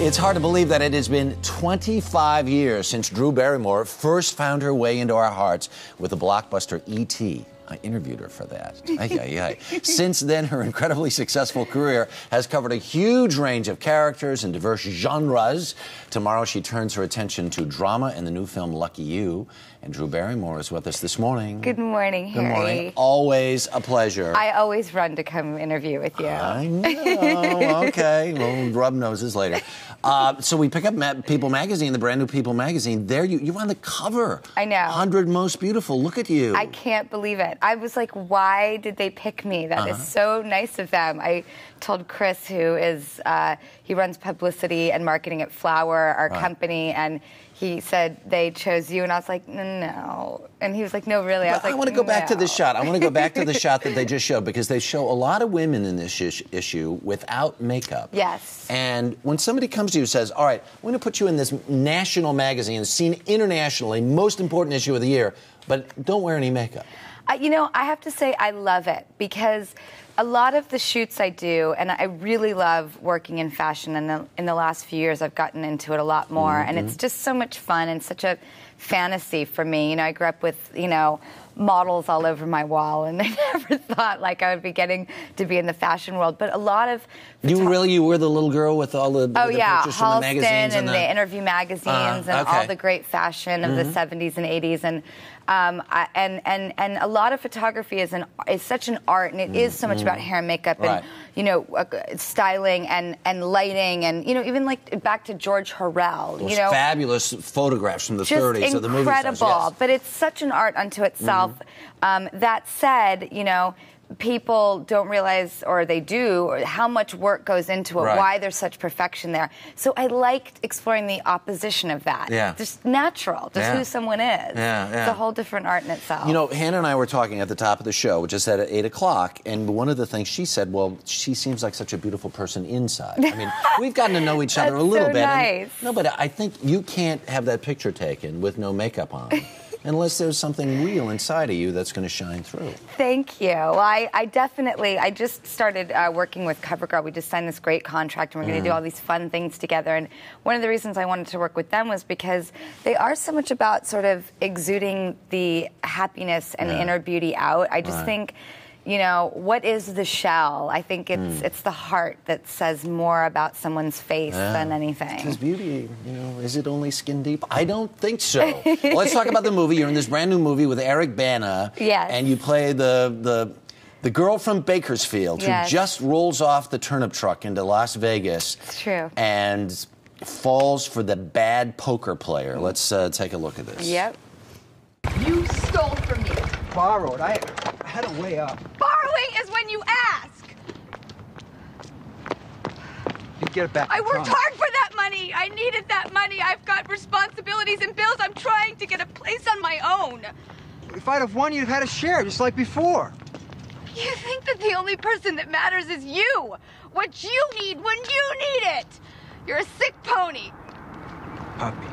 It's hard to believe that it has been 25 years since Drew Barrymore first found her way into our hearts with the blockbuster E.T. I interviewed her for that. Since then, her incredibly successful career has covered a huge range of characters and diverse genres. Tomorrow, she turns her attention to drama in the new film Lucky You. And Drew Barrymore is with us this morning. Good morning, Harry. Good morning. Always a pleasure. I always run to come interview with you. I know. Okay. We'll rub noses later. So we pick up People Magazine, the brand new People Magazine. There you're on the cover. I know. 100 Most Beautiful. Look at you. I can't believe it. I was like, why did they pick me? That is so nice of them. I told Chris, who is, he runs publicity and marketing at Flower, our company, and he said they chose you, and I was like, no. And he was like, no, really. I was like, I want to go back to the shot. I want to go back to the shot that they just showed, because they show a lot of women in this issue without makeup. Yes. And when somebody comes to you and says, all right, I'm going to put you in this national magazine, seen internationally, most important issue of the year, but don't wear any makeup. You know, I have to say I love it, because a lot of the shoots I do, and I really love working in fashion, and in the last few years I've gotten into it a lot more, and it's just so much fun and such a fantasy for me. You know, I grew up with, you know, models all over my wall, and I never thought like I would be getting to be in the fashion world. But a lot of you were the little girl with all the pictures from the magazines and the interview magazines and all the great fashion of the 70s and 80s, and a lot of photography is such an art, and it is so much about hair and makeup and you know, styling and lighting, and you know, even like back to George Horrell. Those you know, fabulous photographs from the 30s of the movie stars. Incredible, yes. But it's such an art unto itself. That said, you know, people don't realize, or they do, how much work goes into it, why there's such perfection there. So I liked exploring the opposition of that. Yeah. Just natural, just who someone is. It's a whole different art in itself. You know, Hannah and I were talking at the top of the show, which is at 8 o'clock, and one of the things she said, well, she seems like such a beautiful person inside. I mean, we've gotten to know each other a little bit. Nice. No, but I think you can't have that picture taken with no makeup on. Unless there's something real inside of you that's going to shine through. Thank you. Well, I just started working with CoverGirl. We just signed this great contract, and we're going to do all these fun things together. And one of the reasons I wanted to work with them was because they are so much about sort of exuding the happiness and the inner beauty out. I just think, you know, what is the shell? I think it's the heart that says more about someone's face than anything. Because beauty, you know, is it only skin deep? I don't think so. Well, let's talk about the movie. You're in this brand new movie with Eric Bana. Yes. And you play the girl from Bakersfield who just rolls off the turnip truck into Las Vegas. It's true. And falls for the bad poker player. Let's take a look at this. Yep. You stole from me. Borrowed. I had a way up. Borrowing is when you ask. You get it back. I worked hard for that money. I needed that money. I've got responsibilities and bills. I'm trying to get a place on my own. If I'd have won, you'd have had a share, just like before. You think that the only person that matters is you. What you need when you need it. You're a sick pony. Puppy.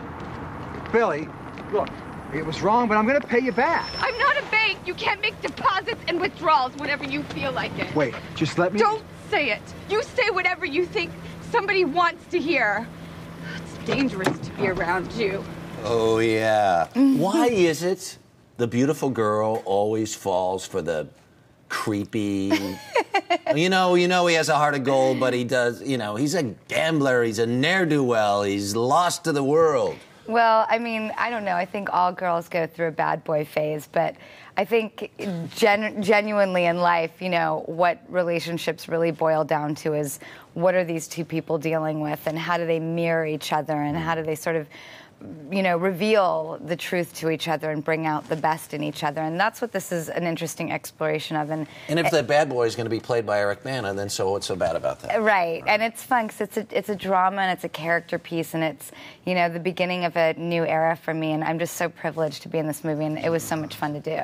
Billy, look, it was wrong, but I'm going to pay you back. I'm not a bank. You can't make deposits and withdrawals whenever you feel like it. Wait, just let me... Don't say it. You say whatever you think somebody wants to hear. It's dangerous to be around you. Oh, yeah. Why is it the beautiful girl always falls for the creepy... you know, he has a heart of gold, but he does, you know, he's a gambler, he's a ne'er-do-well, he's lost to the world. Well, I mean, I don't know. I think all girls go through a bad boy phase, but I think genuinely in life, you know, what relationships really boil down to is what are these two people dealing with, and how do they mirror each other, and how do they sort of, you know, reveal the truth to each other and bring out the best in each other. And that's what this is an interesting exploration of. And if the bad boy is going to be played by Eric Bana, then so what's so bad about that? Right. And it's fun because it's a drama and it's a character piece, and it's, you know, the beginning of a new era for me. And I'm just so privileged to be in this movie, and it was so much fun to do.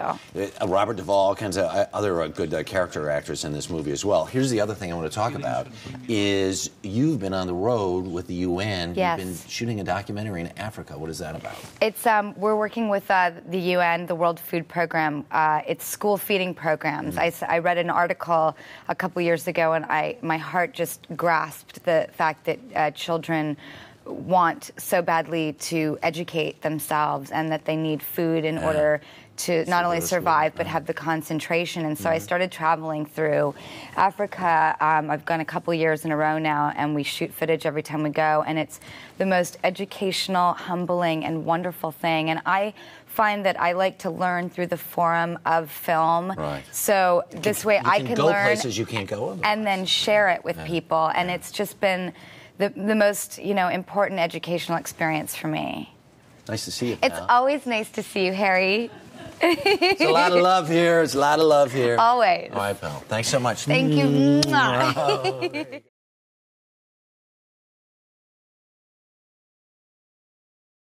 Robert Duvall, all kinds of other good character actors in this movie as well. Here's the other thing I want to talk about is you've been on the road with the UN. Yes. You've been shooting a documentary in Africa. Africa. What is that about? It's we're working with the UN, the World Food Program. It's school feeding programs. I read an article a couple years ago, and my heart just grasped the fact that children want so badly to educate themselves, and that they need food in order to not only survive but have the concentration. And so I started traveling through Africa. I've gone a couple years in a row now, and we shoot footage every time we go, and it's the most educational, humbling, and wonderful thing. And I find that I like to learn through the forum of film. Right. So this way I can go learn places you can't go otherwise. and then share it with people. And it's just been the most, important educational experience for me. Nice to see you, pal. It's always nice to see you, Harry. It's a lot of love here. It's a lot of love here. Always. All right, pal. Thanks so much. Thank you. Mwah.